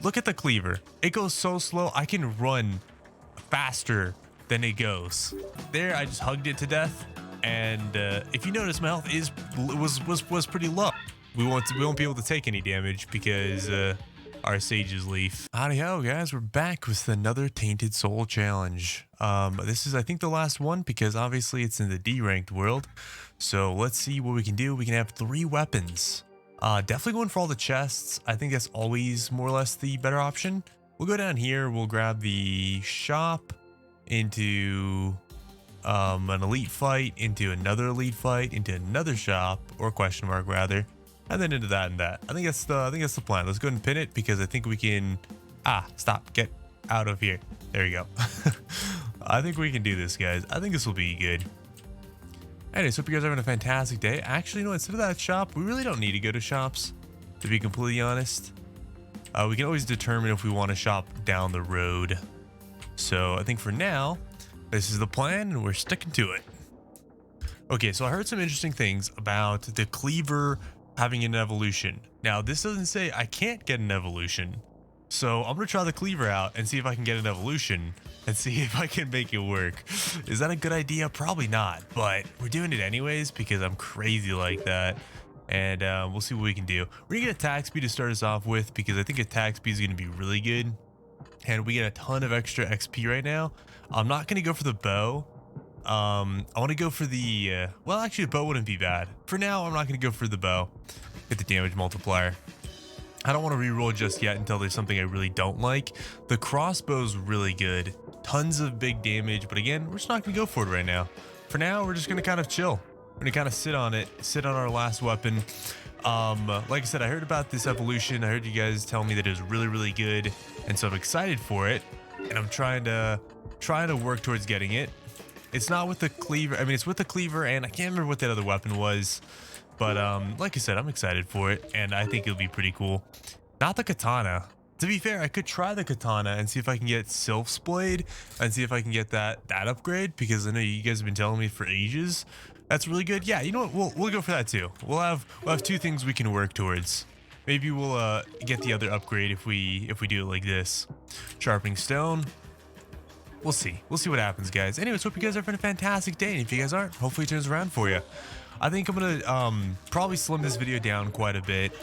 Look at the cleaver. It goes so slow. I can run faster than it goes. There, I just hugged it to death. And if you notice, my health was pretty low. We won't be able to take any damage because our sage's leaf. Howdy ho, guys. We're back with another Tainted Soul challenge. This is, I think, the last one because obviously it's in the D-ranked world. So let's see what we can do. We can have 3 weapons. Definitely going for all the chests. I think that's always more or less the better option. We'll go down here. We'll grab the shop into an elite fight, into another elite fight, into another shop, or question mark rather, and then into that and that. I think that's the plan. Let's go ahead and pin it because I think we can. Stop. Get out of here. There you go. I think we can do this, guys. I think this will be good. Anyways, hope you guys are having a fantastic day. Actually, no, instead of that shop, we really don't need to go to shops, to be completely honest. We can always determine if we want to shop down the road. So I think for now, this is the plan and we're sticking to it. Okay, so I heard some interesting things about the cleaver having an evolution. Now, this doesn't say I can't get an evolution. So I'm going to try the cleaver out and see if I can get an evolution and see if I can make it work. Is that a good idea? Probably not, but we're doing it anyways because I'm crazy like that. And we'll see what we can do. We're going to get attack speed to start us off with because I think attack speed is going to be really good. And we get a ton of extra XP right now. I'm not going to go for the bow. I want to go for the... well, actually, the bow wouldn't be bad. For now, I'm not going to go for the bow. Get the damage multiplier. I don't want to reroll just yet until there's something I really don't like. The crossbow's really good. Tons of big damage, but again, we're just not going to go for it right now. For now, we're just going to kind of chill. We're going to kind of sit on it, sit on our last weapon. Like I said, I heard about this evolution. I heard you guys tell me that it was really, really good, and so I'm excited for it. And I'm trying to work towards getting it. It's not with the cleaver. I mean, it's with the cleaver, and I can't remember what that other weapon was. But like I said, I'm excited for it, and I think it'll be pretty cool. Not the katana. To be fair, I could try the katana and see if I can get Sylph's Blade and see if I can get that upgrade, because I know you guys have been telling me for ages that's really good. Yeah, you know what? We'll go for that too. We'll have 2 things we can work towards. Maybe we'll get the other upgrade if we do it like this. Sharpening stone. We'll see. We'll see what happens, guys. Anyways, hope you guys are having a fantastic day, and if you guys aren't, hopefully it turns around for you. I think I'm gonna probably slim this video down quite a bit.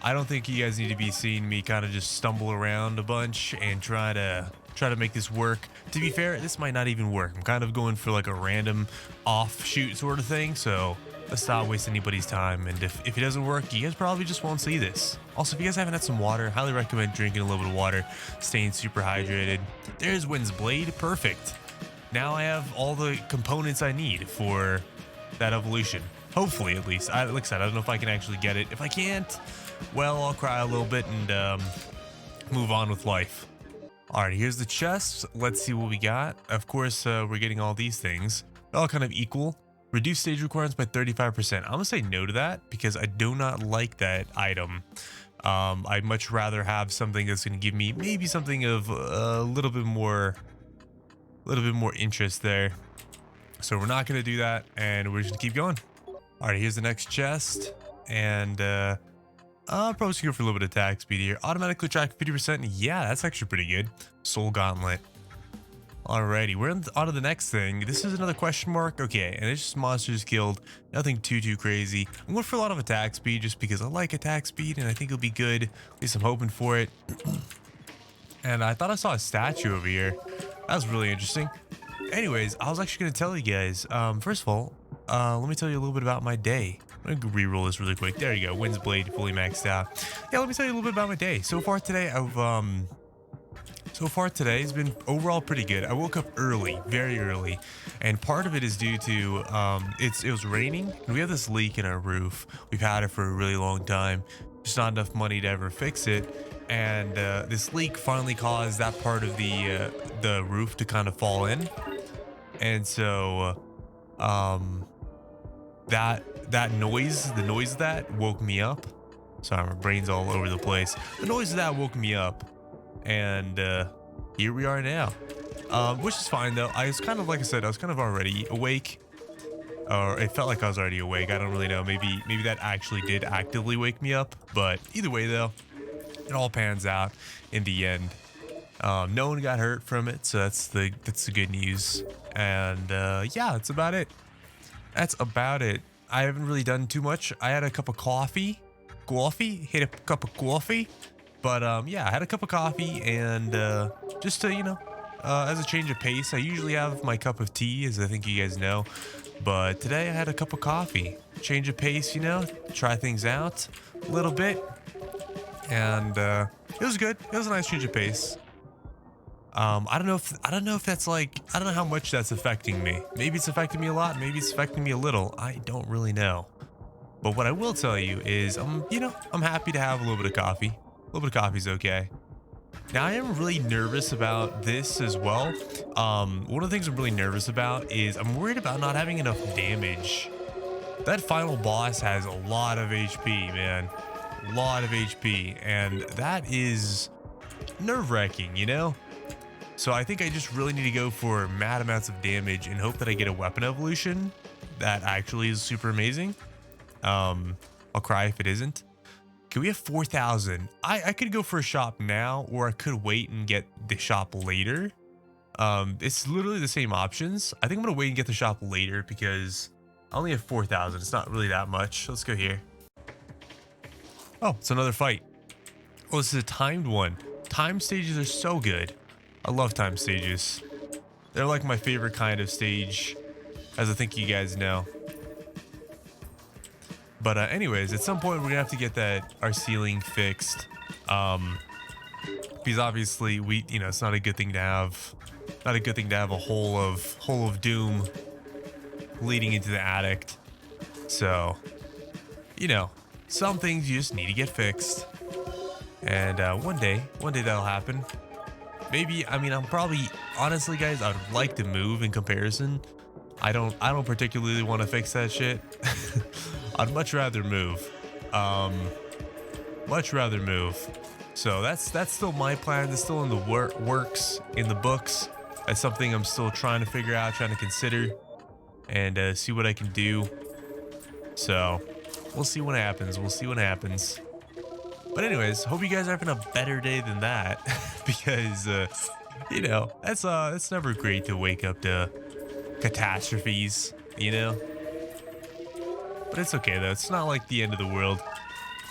I don't think you guys need to be seeing me kind of just stumble around a bunch and try to make this work. To be fair, this might not even work. I'm kind of going for like a random offshoot sort of thing, so let's not waste anybody's time. And if it doesn't work, you guys probably just won't see this. Also, if you guys haven't had some water, highly recommend drinking a little bit of water, staying super hydrated. There's Wind's Blade. Perfect. Now I have all the components I need for that evolution. Hopefully, at least. Like I said, I don't know if I can actually get it. If I can't, well, I'll cry a little bit and move on with life. All right, here's the chest. Let's see what we got. Of course, we're getting all these things. They're all kind of equal. Reduce stage requirements by 35%. I'm gonna say no to that because I do not like that item. I'd much rather have something that's gonna give me maybe something of a little bit more interest there. So we're not gonna do that, and we're just gonna keep going. All right, here's the next chest, and I'll probably just go for a little bit of attack speed here. Automatically track 50%. Yeah, that's actually pretty good. Soul Gauntlet. Alrighty, we're on to the next thing. This is another question mark. Okay, and it's just monsters killed. Nothing too crazy. I'm going for a lot of attack speed just because I like attack speed, and I think it'll be good. At least I'm hoping for it. And I thought I saw a statue over here. That was really interesting. Anyways, I was actually going to tell you guys. First of all, let me tell you a little bit about my day. I'm gonna re-roll this really quick. There you go. Wind's Blade fully maxed out. Yeah, let me tell you a little bit about my day. So far today, today's been overall pretty good. I woke up early, very early, and part of it is due to it was raining, and we have this leak in our roof. We've had it for a really long time. Just not enough money to ever fix it, and this leak finally caused that part of the roof to kind of fall in, and so that noise, the noise of that woke me up. Sorry, my brain's all over the place. The noise of that woke me up, and here we are now, which is fine though. I was kind of, like I said, I was kind of already awake, or it felt like I was already awake. I don't really know. Maybe that actually did actively wake me up, but either way though, it all pans out in the end. No one got hurt from it, so that's the good news. And yeah, that's about it. That's about it. I haven't really done too much. I had a cup of coffee. Hit a cup of coffee. But yeah, I had a cup of coffee and just to, as a change of pace, I usually have my cup of tea, as I think you guys know. But today I had a cup of coffee. Change of pace, try things out a little bit. And it was good. It was a nice change of pace. I don't know if that's like, I don't know how much that's affecting me. Maybe it's affecting me a lot. Maybe it's affecting me a little. I don't really know. But what I will tell you is, I'm happy to have a little bit of coffee. A little bit of coffee is okay. Now I am really nervous about this as well. One of the things I'm really nervous about is I'm worried about not having enough damage. That final boss has a lot of HP, man. A lot of HP, and that is nerve-wracking, So I think I just really need to go for mad amounts of damage and hope that I get a weapon evolution that actually is super amazing. I'll cry if it isn't. Okay, we have 4,000. I could go for a shop now, or I could wait and get the shop later. It's literally the same options. I think I'm gonna wait and get the shop later because I only have 4,000. It's not really that much. Let's go here. Oh, it's another fight. Oh, this is a timed one. Time stages are so good. I love time stages. They're like my favorite kind of stage, as I think you guys know. But anyways, at some point we're gonna have to get our ceiling fixed, because obviously it's not a good thing to have. Not a good thing to have a hole of doom leading into the attic. So, some things you just need to get fixed. And one day that'll happen. Maybe, I'm probably, honestly guys, I'd like to move in comparison. I don't particularly want to fix that shit. I'd much rather move. Much rather move. So that's still my plan. That's still in the works, in the books. That's something I'm still trying to figure out, trying to consider, and see what I can do. So we'll see what happens. We'll see what happens. But anyways, hope you guys are having a better day than that, because it's never great to wake up to catastrophes, But it's okay though. It's not like the end of the world.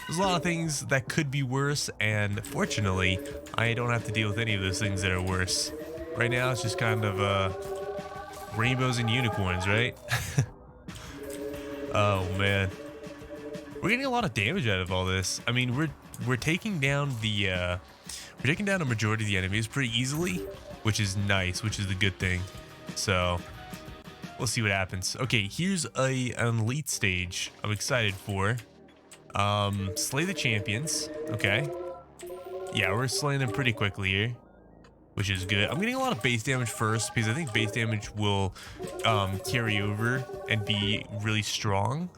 There's a lot of things that could be worse, and fortunately, I don't have to deal with any of those things that are worse. Right now, it's just kind of rainbows and unicorns, right? Oh man, we're getting a lot of damage out of all this. We're taking down a majority of the enemies pretty easily, which is nice, which is the good thing. So we'll see what happens. Okay, here's an elite stage I'm excited for. Slay the champions. Okay. Yeah, we're slaying them pretty quickly here, which is good. I'm getting a lot of base damage first because I think base damage will carry over and be really strong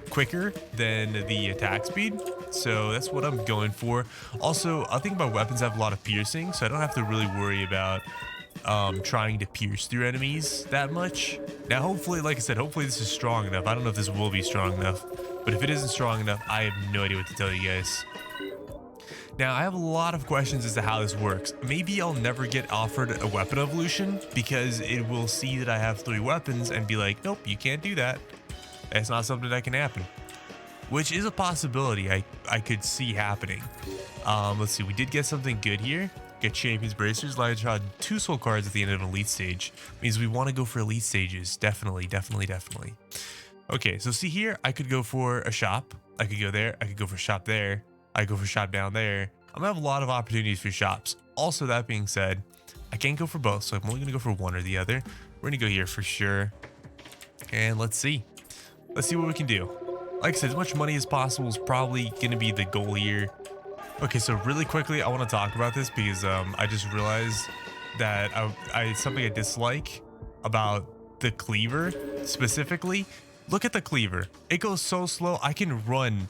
quicker than the attack speed. So that's what I'm going for. Also, I think my weapons have a lot of piercing, so I don't have to really worry about trying to pierce through enemies that much. Now, hopefully, like I said, hopefully this is strong enough. I don't know if this will be strong enough, but if it isn't strong enough, I have no idea what to tell you guys. Now, I have a lot of questions as to how this works. Maybe I'll never get offered a weapon evolution because it will see that I have 3 weapons and be like, nope, you can't do that. That's not something that can happen, which is a possibility I could see happening. Let's see. We did get something good here. Get Champions Bracers. Lion Shot 2 soul cards at the end of an elite stage. Means we want to go for elite stages. Definitely. Okay, so see here, I could go for a shop. I could go there. I could go for a shop there. I go for a shop down there. I'm gonna have a lot of opportunities for shops. Also, that being said, I can't go for both, so I'm only gonna go for one or the other. We're gonna go here for sure. And let's see. Let's see what we can do. Like I said, as much money as possible is probably gonna be the goal here. Okay, so really quickly, I want to talk about this because I just realized that something I dislike about the cleaver specifically. Look at the cleaver. It goes so slow. I can run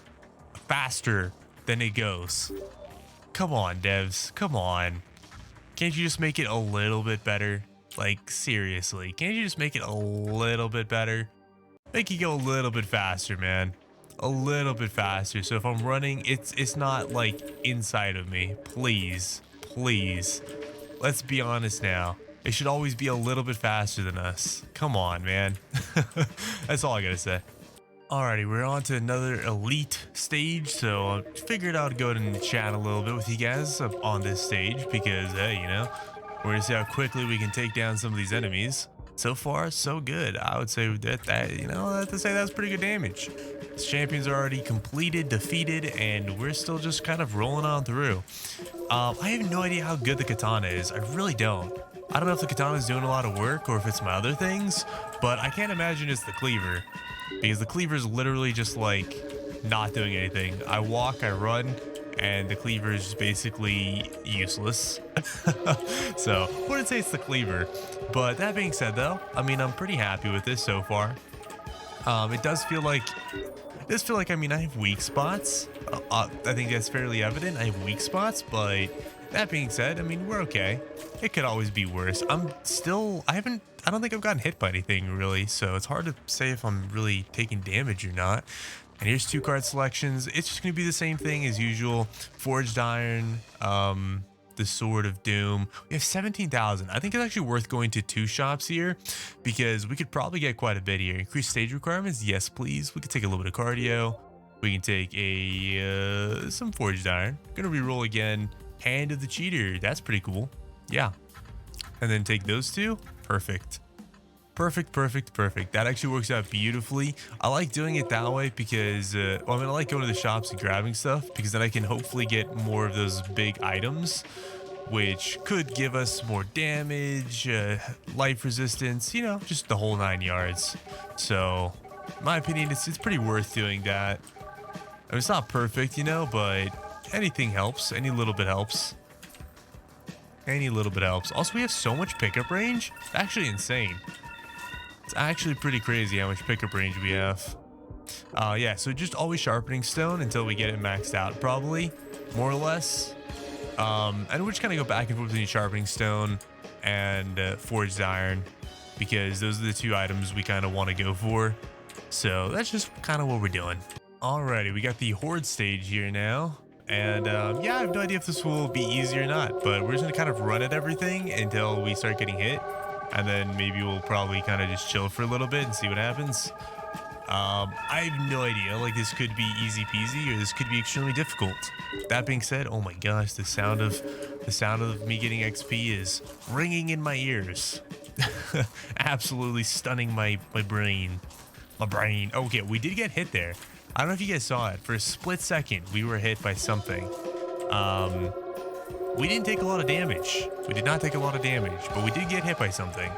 faster than it goes. Come on, devs. Come on. Can't you just make it a little bit better? Like, seriously. Can't you just make it a little bit better? Make it go a little bit faster, man. a little bit faster. So if I'm running, it's not like inside of me. Please, please. Let's be honest now. It should always be a little bit faster than us. Come on, man. That's all I gotta say. Alrighty, we're on to another elite stage, so I figured I'd go and chat a little bit with you guys up on this stage because, hey, you know, we're gonna see how quickly we can take down some of these enemies. So far, so good. I would say that you know, I have to say that's pretty good damage. This champion's already completed, defeated, and we're still just kind of rolling on through. I have no idea how good the katana is. I really don't. I don't know if the katana is doing a lot of work or if it's my other things, but I can't imagine it's the cleaver. Because the cleaver is literally just like not doing anything. I walk, I run, and the cleaver is basically useless. So wouldn't say it's the cleaver. But that being said though, I mean, I'm pretty happy with this so far. It does feel like, I mean, I have weak spots. I think that's fairly evident. I have weak spots, but that being said, I mean, we're okay. It could always be worse. I don't think I've gotten hit by anything really, so it's hard to say if I'm really taking damage or not. And here's 2 card selections. It's just going to be the same thing as usual. Forged iron, the sword of doom. We have 17,000. I think it's actually worth going to 2 shops here because we could probably get quite a bit here. Increase stage requirements, yes please. We could take a little bit of cardio. We can take some forged iron. Gonna reroll again. Hand of the cheater. That's pretty cool. Yeah. And then take those 2. Perfect. Perfect, perfect, perfect. That actually works out beautifully. I like doing it that way because, well, I mean, I like going to the shops and grabbing stuff because then I can hopefully get more of those big items, which could give us more damage, life resistance, you know, just the whole 9 yards. So, in my opinion, it's pretty worth doing that. I mean, it's not perfect, you know, but anything helps. Any little bit helps. Any little bit helps. Also, we have so much pickup range. It's actually insane. It's actually pretty crazy how much pickup range we have. Yeah, so just always sharpening stone until we get it maxed out, probably, more or less. And we'll just kind of go back and forth between sharpening stone and forged iron because those are the 2 items we kind of want to go for. So that's just kind of what we're doing. Alrighty, we got the horde stage here now. And yeah, I have no idea if this will be easy or not, but we're just gonna kind of run at everything until we start getting hit. And then maybe we'll probably kind of just chill for a little bit and see what happens. I have no idea. Like, this could be easy peasy or this could be extremely difficult. That being said, oh my gosh, the sound of me getting XP is ringing in my ears. Absolutely stunning my brain. My brain. Okay, we did get hit there. I don't know if you guys saw it. For a split second, we were hit by something. We didn't take a lot of damage. We did not take a lot of damage, but we did get hit by something.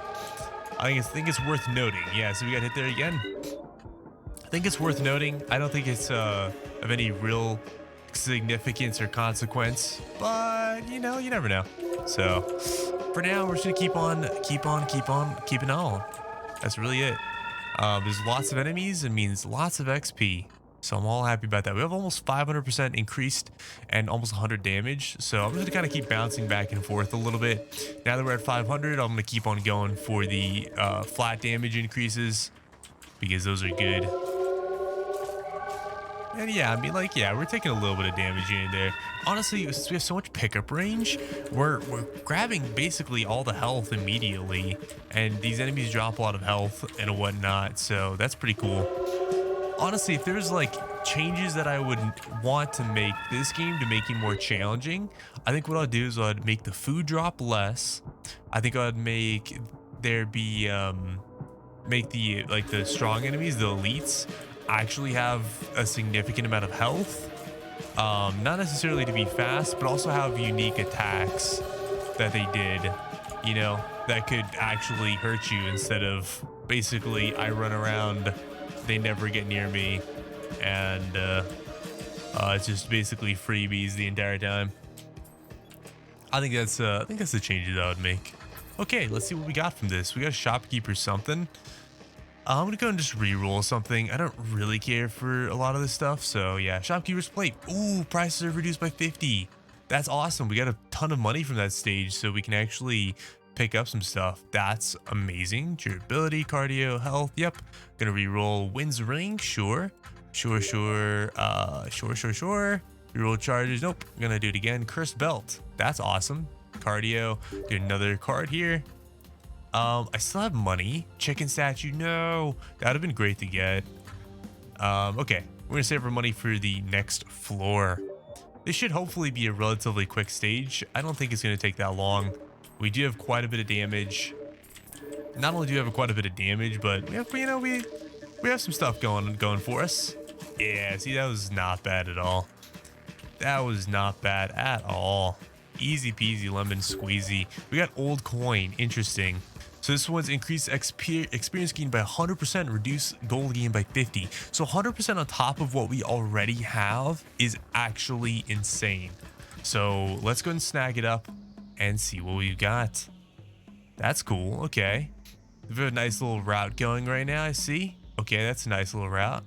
I think it's worth noting. Yeah, so we got hit there again. I think it's worth noting. I don't think it's of any real significance or consequence, but you know, you never know. So for now, we're just gonna keep on keeping on. That's really it. There's lots of enemies. It means lots of XP. So I'm all happy about that. We have almost 500% increased and almost 100 damage. So I'm just gonna kind of keep bouncing back and forth a little bit. Now that we're at 500, I'm gonna keep on going for the flat damage increases because those are good. And yeah, I mean, like, yeah, we're taking a little bit of damage here and there. Honestly, since we have so much pickup range, we're grabbing basically all the health immediately. And these enemies drop a lot of health and whatnot. So that's pretty cool. Honestly, if there's like changes that I would want to make this game to make it more challenging, I think what I'd do is I'd make the food drop less. I think I'd make there be make the strong enemies, the elites, actually have a significant amount of health. Not necessarily to be fast, but also have unique attacks that they did, you know, that could actually hurt you instead of basically I run around, they never get near me, and it's just basically freebies the entire time. I think that's the changes I would make. Okay, let's see what we got from this. We got a shopkeeper something. I'm gonna go and just re-roll something. I don't really care for a lot of this stuff, so yeah. Shopkeeper's plate. Ooh, prices are reduced by 50. That's awesome. We got a ton of money from that stage, so we can actually pick up some stuff. That's amazing. Durability, cardio, health. Yep. Gonna re-roll Wind's Ring. Sure. Sure, sure. Sure. Reroll charges. Nope. I'm gonna do it again. Cursed belt. That's awesome. Cardio. Do another card here. I still have money. Chicken statue. No, that would have been great to get. Okay. We're gonna save our money for the next floor. This should hopefully be a relatively quick stage. I don't think it's gonna take that long. We do have quite a bit of damage. Not only do we have quite a bit of damage, but we have, we have some stuff going for us. Yeah, see, that was not bad at all. That was not bad at all. Easy peasy lemon squeezy. We got old coin. Interesting. So this one's increased experience gain by 100%, reduce gold gain by 50. So 100% on top of what we already have is actually insane. So let's go and snag it up and see what we've got. That's cool. Okay. We have a nice little route going right now, I see. Okay, that's a nice little route.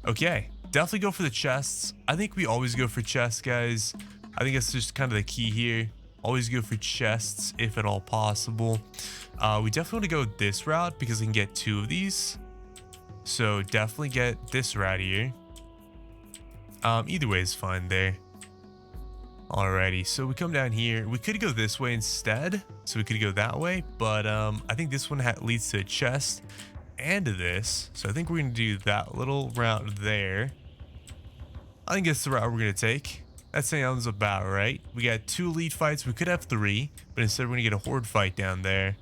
Okay, definitely go for the chests. I think we always go for chests, guys. I think that's just kind of the key here. Always go for chests if at all possible. We definitely want to go this route because we can get 2 of these. So definitely get this route here. Either way is fine there. Alrighty, so we come down here. We could go this way instead, so we could go that way, but I think this one leads to a chest and to this, so I think we're gonna do that little route there. I think that's the route we're gonna take. That sounds about right. We got 2 elite fights. We could have 3, but instead we're gonna get a horde fight down there.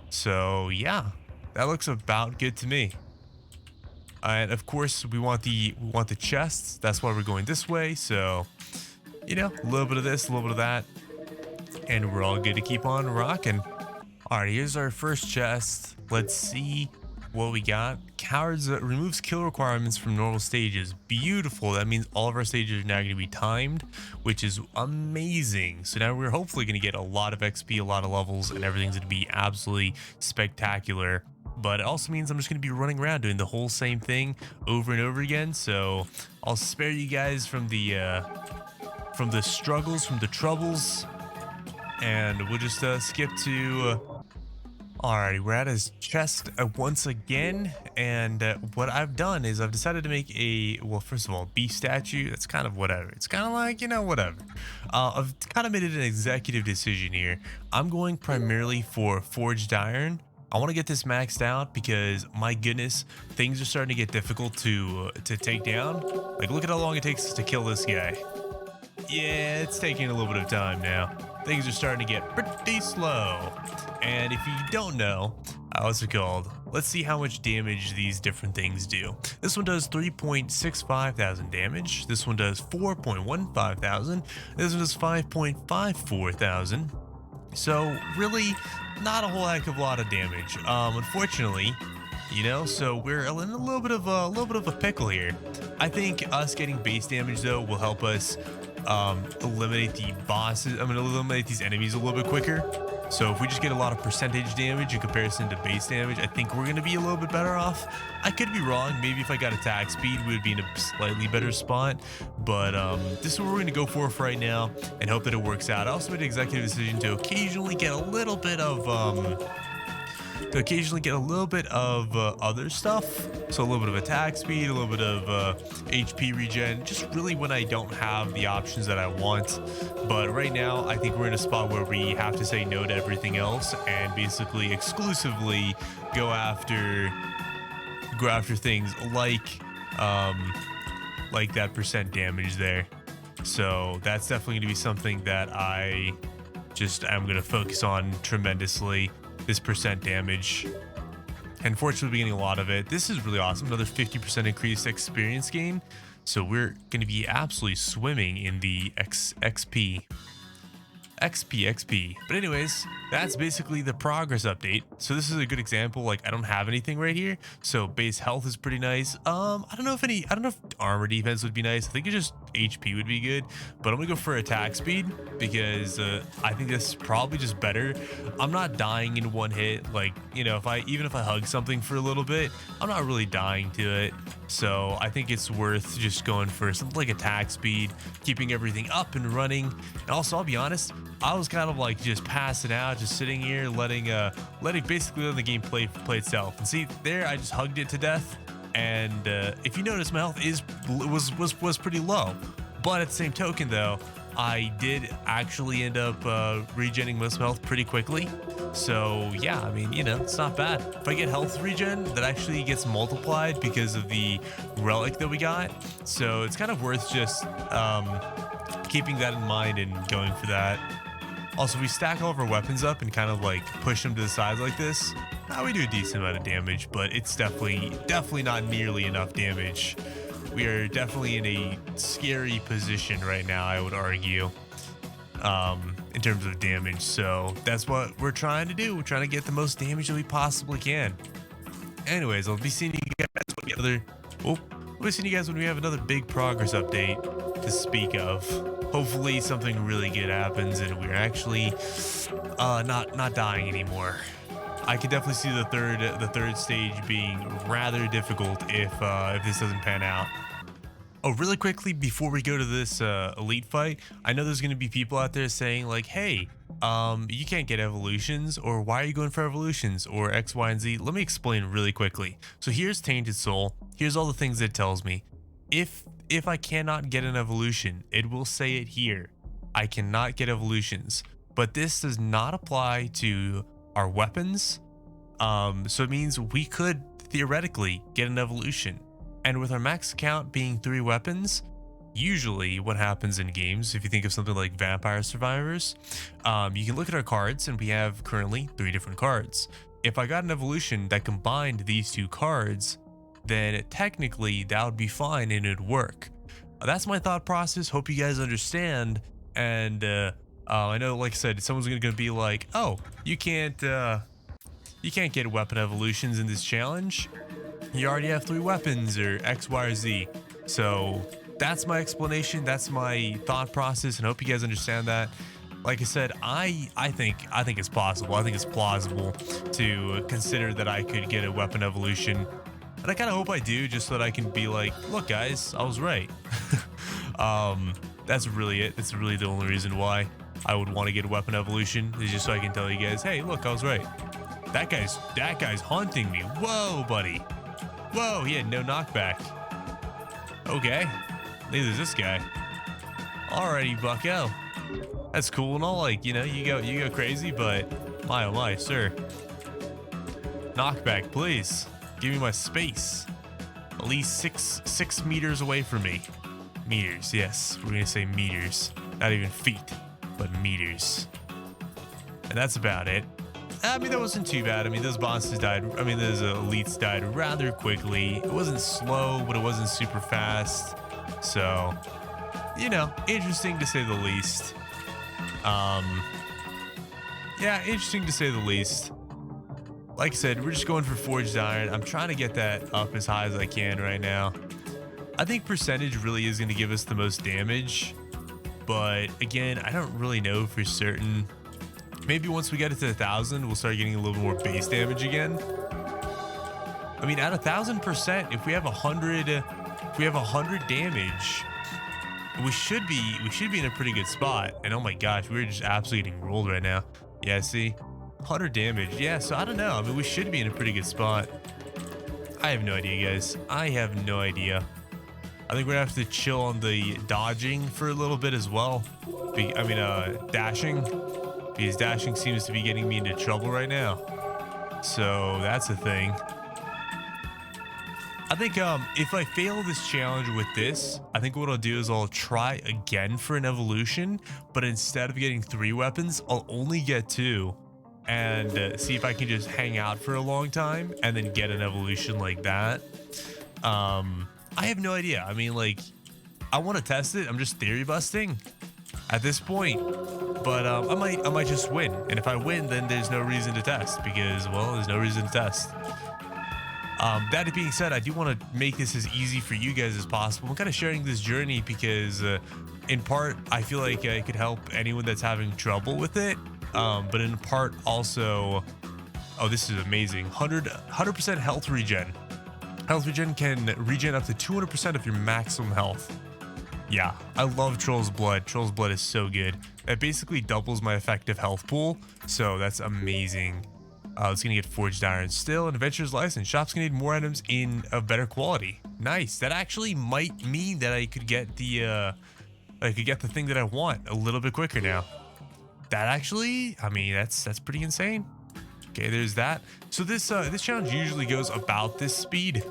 So yeah, that looks about good to me. And of course, we want the chests. That's why we're going this way. So, you know, a little bit of this, a little bit of that, and we're all good to keep on rocking. All right, here's our first chest. Let's see what we got. Cowards removes kill requirements from normal stages. Beautiful. That means all of our stages are now going to be timed, which is amazing. So now we're hopefully going to get a lot of XP, a lot of levels, and everything's going to be absolutely spectacular. But it also means I'm just going to be running around doing the whole same thing over and over again. So I'll spare you guys from the struggles, from the troubles, and we'll just skip to alrighty, we're at his chest once again, and what I've done is I've decided to make a, well, first of all, beast statue. That's kind of whatever. It's kind of like, you know, whatever. I've kind of made it an executive decision here. I'm going primarily for forged iron. I want to get this maxed out because, my goodness, things are starting to get difficult to take down. Like, look at how long it takes to kill this guy. Yeah, it's taking a little bit of time now. Things are starting to get pretty slow. And if you don't know, what's it called? Let's see how much damage these different things do. This one does 3.65 thousand damage. This one does 4.15 thousand. This one does 5.54 thousand. So really, not a whole heck of a lot of damage. Unfortunately, you know, so we're in a little bit of a pickle here. I think us getting base damage though will help us eliminate the bosses. I'm gonna eliminate these enemies a little bit quicker. So if we just get a lot of percentage damage in comparison to base damage, I think we're gonna be a little bit better off. I could be wrong. Maybe if I got attack speed, we would be in a slightly better spot. But this is what we're gonna go for right now and hope that it works out. I also made an executive decision to occasionally get a little bit of other stuff. So a little bit of attack speed, a little bit of HP regen, just really when I don't have the options that I want. But right now, I think we're in a spot where we have to say no to everything else and basically exclusively go after things like that percent damage there. So that's definitely gonna be something that I'm gonna focus on tremendously. This percent damage. And fortunately, we're getting a lot of it. This is really awesome. Another 50% increased experience gain. So we're going to be absolutely swimming in the XP. But anyways, that's basically the progress update. So this is a good example. Like, I don't have anything right here. So base health is pretty nice. I don't know if armor defense would be nice. I think it's just HP would be good, but I'm gonna go for attack speed because I think this is probably just better. I'm not dying in one hit. Like, you know, even if I hug something for a little bit, I'm not really dying to it. So I think it's worth just going for something like attack speed, keeping everything up and running. And also, I'll be honest, I was kind of like just passing out, just sitting here, letting basically the game play itself. And see there, I just hugged it to death. And if you notice, my health was pretty low. But at the same token, though, I did actually end up regenerating most of my health pretty quickly. So yeah, I mean, you know, it's not bad. If I get health regen, that actually gets multiplied because of the relic that we got. So it's kind of worth just keeping that in mind and going for that. Also, we stack all of our weapons up and kind of like push them to the sides like this. We do a decent amount of damage, but it's definitely not nearly enough damage. We are definitely in a scary position right now, I would argue, in terms of damage. So that's what we're trying to do. We're trying to get the most damage that we possibly can. Anyways, I'll be seeing you guys when we have another big progress update to speak of. Hopefully something really good happens and we're actually not dying anymore. I could definitely see the third stage being rather difficult if this doesn't pan out. Oh, really quickly before we go to this elite fight, I know there's gonna be people out there saying like, hey, you can't get evolutions, or why are you going for evolutions, or X, Y, and Z. Let me explain really quickly. So here's Tainted Soul. Here's all the things it tells me. If I cannot get an evolution, it will say it here. I cannot get evolutions, but this does not apply to our weapons. So it means we could theoretically get an evolution. And with our max count being 3 weapons, usually what happens in games, if you think of something like Vampire Survivors, you can look at our cards and we have currently 3 different cards. If I got an evolution that combined these 2 cards, then technically that would be fine and it'd work. That's my thought process. Hope you guys understand. And I know, like I said, someone's gonna be like, oh, you can't get weapon evolutions in this challenge. You already have 3 weapons or X, Y, or Z. So that's my explanation. That's my thought process, and I hope you guys understand that. Like I said, I think it's possible. I think it's plausible to consider that I could get a weapon evolution. And I kind of hope I do, just so that I can be like, look guys, I was right. That's really it. That's really the only reason why I would want to get a weapon evolution, is just so I can tell you guys, hey, look, I was right. That guy's haunting me. Whoa, buddy. Whoa, he had no knockback. Okay, neither is this guy. Alrighty, bucko. That's cool and all, like, you know, you go crazy, but my oh my, sir. Knockback, please. Give me my space. At least six meters away from me. Meters, yes. We're gonna say meters. Not even feet, but meters. And that's about it. I mean, that wasn't too bad. I mean, those bosses died. I mean, those elites died rather quickly. It wasn't slow, but it wasn't super fast. So, you know, interesting to say the least. Yeah, interesting to say the least. Like I said, we're just going for forged iron. I'm trying to get that up as high as I can right now. I think percentage really is going to give us the most damage. But again, I don't really know for certain. Maybe once we get it to 1,000, we'll start getting a little more base damage again. I mean, at 1,000%, if we have 100 damage, we should be in a pretty good spot. And oh my gosh, we're just absolutely getting rolled right now. Yeah, see, 100 damage. Yeah, so I don't know. I mean, we should be in a pretty good spot. I have no idea, guys. I have no idea. I think we're gonna have to chill on the dodging for a little bit as well. Dashing. Because dashing seems to be getting me into trouble right now. So that's a thing. I think if I fail this challenge with this, I think what I'll do is I'll try again for an evolution, but instead of getting 3 weapons, I'll only get 2. And see if I can just hang out for a long time and then get an evolution like that. I have no idea. I mean, like, I want to test it. I'm just theory busting at this point. But I might just win. And if I win, then there's no reason to test because, well, there's no reason to test. That being said, I do want to make this as easy for you guys as possible. I'm kind of sharing this journey because in part, I feel like it could help anyone that's having trouble with it. But in part also, oh, this is amazing. 100% health regen. Health regen can regen up to 200% of your maximum health. Yeah, I love Troll's Blood. Troll's Blood is so good. It basically doubles my effective health pool, so that's amazing. It's gonna get forged iron still, and adventurer's license. Shop's gonna need more items in of better quality. Nice. That actually might mean that I could get the thing that I want a little bit quicker now. That actually, I mean, that's pretty insane. Okay, there's that. So this challenge usually goes about this speed.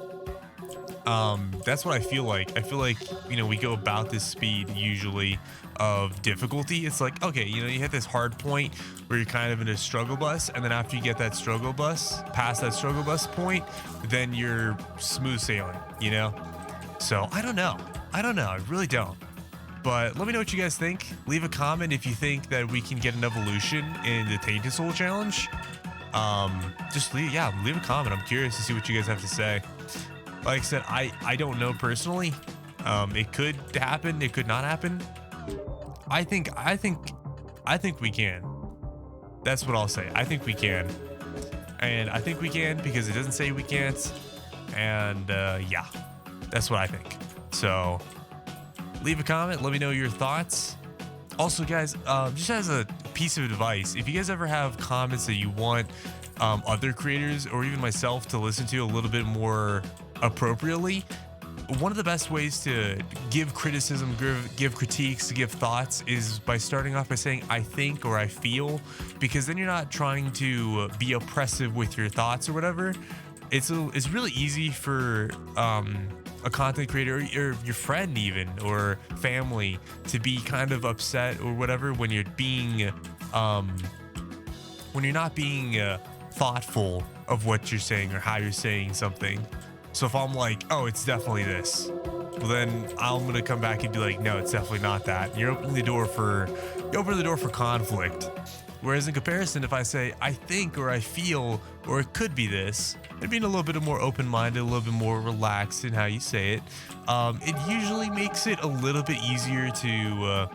That's what I feel like. I feel like, you know, we go about this speed usually of difficulty. It's like, okay, you know, you hit this hard point where you're kind of in a struggle bus, and then after you get that struggle bus, past that struggle bus point, then you're smooth sailing, you know? So I don't know. I really don't. But let me know what you guys think. Leave a comment if you think that we can get an evolution in the Tainted Soul challenge. Just leave a comment. I'm curious to see what you guys have to say. Like I said, I don't know personally. It could happen, it could not happen. I think we can. That's what I'll say. I think we can. And I think we can because it doesn't say we can't. And yeah, that's what I think. So leave a comment, let me know your thoughts. Also, guys, just as a piece of advice, if you guys ever have comments that you want other creators or even myself to listen to a little bit more appropriately, one of the best ways to give criticism, give critiques, give thoughts is by starting off by saying I think or I feel, because then you're not trying to be oppressive with your thoughts or whatever. It's really easy for a content creator or your friend even or family to be kind of upset or whatever when you're being when you're not being thoughtful of what you're saying or how you're saying something. So if I'm like, oh, it's definitely this, well then I'm gonna come back and be like, no, it's definitely not that. And you're opening the door for conflict. Whereas in comparison, if I say I think or I feel or it could be this, and being a little bit more open-minded, a little bit more relaxed in how you say it, it usually makes it a little bit easier to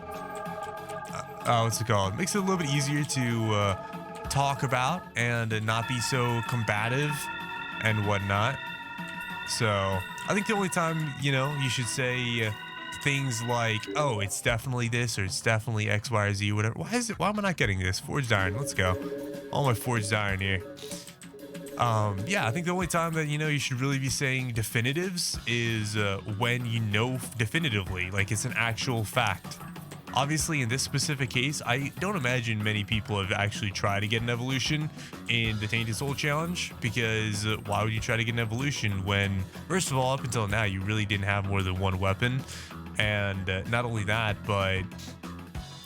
what's it called? It makes it a little bit easier to talk about and not be so combative and whatnot. So I think the only time, you know, you should say things like, oh, it's definitely this or it's definitely X, Y, or Z, whatever. Why am I not getting this? Forged iron. Let's go. All my forged iron here. Yeah, I think the only time that, you know, you should really be saying definitives is when you know definitively, like it's an actual fact. Obviously, in this specific case, I don't imagine many people have actually tried to get an evolution in the Tainted Soul Challenge, because why would you try to get an evolution when, first of all, up until now, you really didn't have more than one weapon? And not only that, but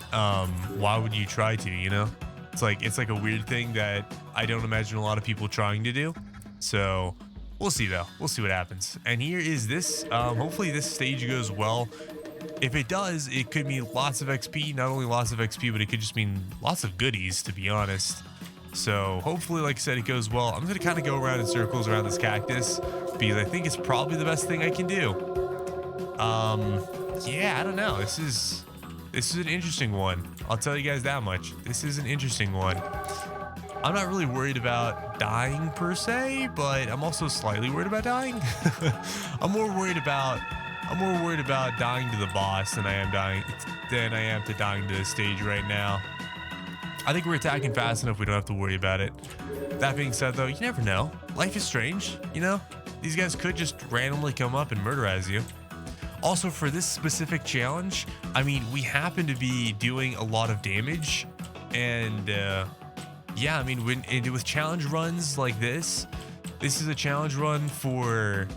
why would you try to, you know? It's like a weird thing that I don't imagine a lot of people trying to do. So we'll see, though. We'll see what happens. And here is this. Hopefully this stage goes well. If it does, it could mean lots of XP. Not only lots of XP, but it could just mean lots of goodies, to be honest. So hopefully, like I said, it goes well. I'm going to kind of go around in circles around this cactus because I think it's probably the best thing I can do. Yeah, I don't know. This is an interesting one. I'll tell you guys that much. This is an interesting one. I'm not really worried about dying per se, but I'm also slightly worried about dying. I'm more worried about dying to the boss than I am to dying to the stage right now. I think we're attacking fast enough we don't have to worry about it. That being said, though, you never know. Life is strange, you know? These guys could just randomly come up and murderize you. Also, for this specific challenge, I mean, we happen to be doing a lot of damage, and yeah, I mean, with challenge runs like this is a challenge run for,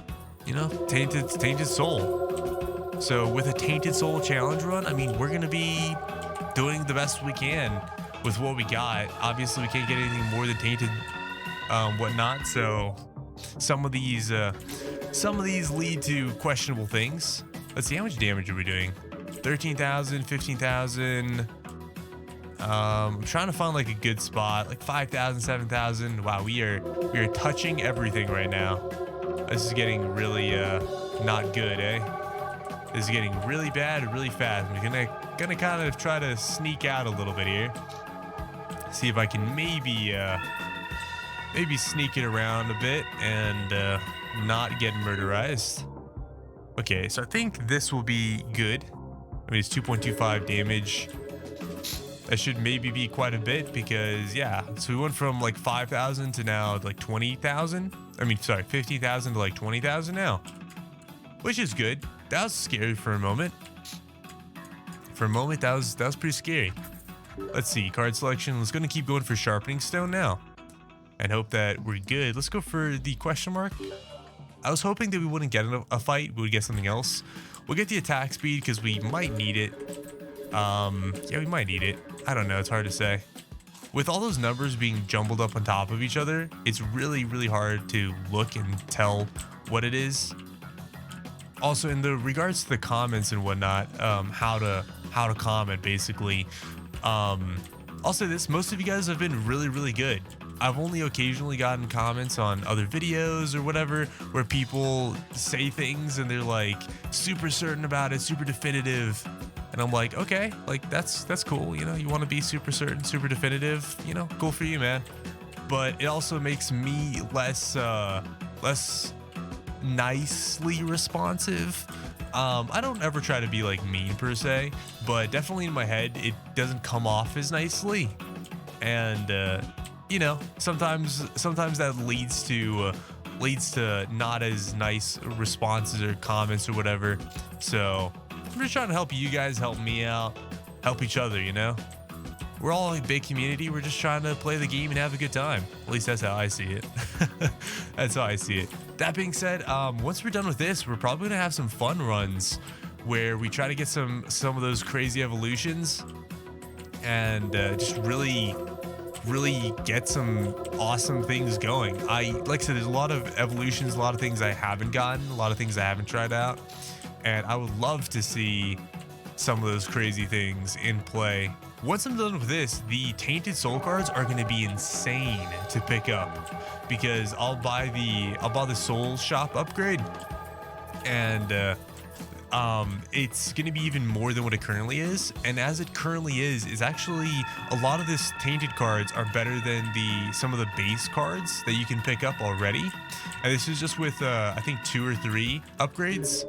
you know, tainted soul. So with a Tainted Soul challenge run, I mean, we're gonna be doing the best we can with what we got. Obviously, we can't get anything more than tainted, whatnot. So some of these lead to questionable things. Let's see, how much damage are we doing? 13,000, 15,000. I'm trying to find like a good spot, like 5,000, 7,000. Wow, we are touching everything right now. This is getting really not good, eh? This is getting really bad really fast. I'm gonna kind of try to sneak out a little bit here. See if I can maybe sneak it around a bit and not get murderized. Okay, so I think this will be good. I mean, it's 2.25 damage. That should maybe be quite a bit because yeah, so we went from like 5,000 to now like 20,000. I mean, sorry, 50,000 to like 20,000 now, which is good. That was scary for a moment. For a moment, that was pretty scary. Let's see, card selection. Let's gonna keep going for sharpening stone now, and hope that we're good. Let's go for the question mark. I was hoping that we wouldn't get a fight. We would get something else. We'll get the attack speed because we might need it. Yeah, we might need it. I don't know. It's hard to say. With all those numbers being jumbled up on top of each other, it's really, really hard to look and tell what it is. Also, in the regards to the comments and whatnot, how to comment basically. I'll say this: most of you guys have been really, really good. I've only occasionally gotten comments on other videos or whatever where people say things and they're like super certain about it, super definitive. And I'm like, okay, like that's cool. You know, you want to be super certain, super definitive, you know, cool for you, man. But it also makes me less nicely responsive. I don't ever try to be like mean per se, but definitely in my head, it doesn't come off as nicely. And, you know, sometimes that leads to not as nice responses or comments or whatever. So I'm just trying to help you guys, help me out, help each other, you know? We're all a big community. We're just trying to play the game and have a good time. At least that's how I see it. That's how I see it. That being said, once we're done with this, we're probably gonna have some fun runs where we try to get some of those crazy evolutions and just really get some awesome things going. Like I said, there's a lot of evolutions, a lot of things I haven't gotten, a lot of things I haven't tried out. And I would love to see some of those crazy things in play. Once I'm done with this, the tainted soul cards are going to be insane to pick up because I'll buy the soul shop upgrade, and it's going to be even more than what it currently is. And as it currently is actually a lot of this tainted cards are better than some of the base cards that you can pick up already. And this is just with I think 2 or 3 upgrades.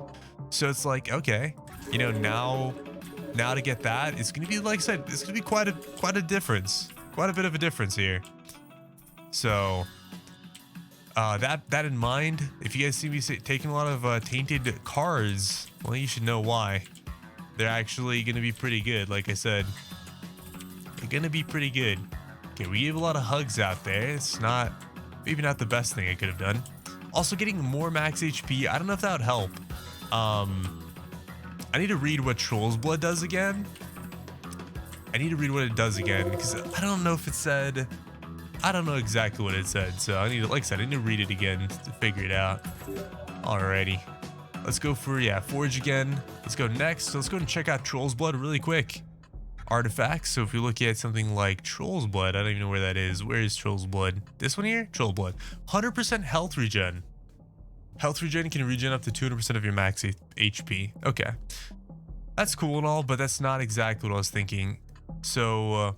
So it's like, okay, you know, now to get that, it's going to be, like I said, it's going to be quite a difference, quite a bit of a difference here. So that in mind, if you guys see me taking a lot of tainted cards, well, you should know why. They're actually going to be pretty good. Like I said, they're going to be pretty good. Okay, we gave a lot of hugs out there. It's maybe not the best thing I could have done. Also, getting more max HP, I don't know if that would help. I need to read what Troll's Blood does again. I need to read what it does again because I don't know if it said. I don't know exactly what it said, so I need to, like I said, I need to read it again to figure it out. Alrighty, let's go for Forge again. Let's go next. So let's go and check out Troll's Blood really quick. Artifacts. So if you look at something like Troll's Blood, I don't even know where that is. Where is Troll's Blood? This one here, Troll Blood. 100% health regen. Health regen can regen up to 200% of your max HP. Okay, that's cool and all, but that's not exactly what I was thinking. So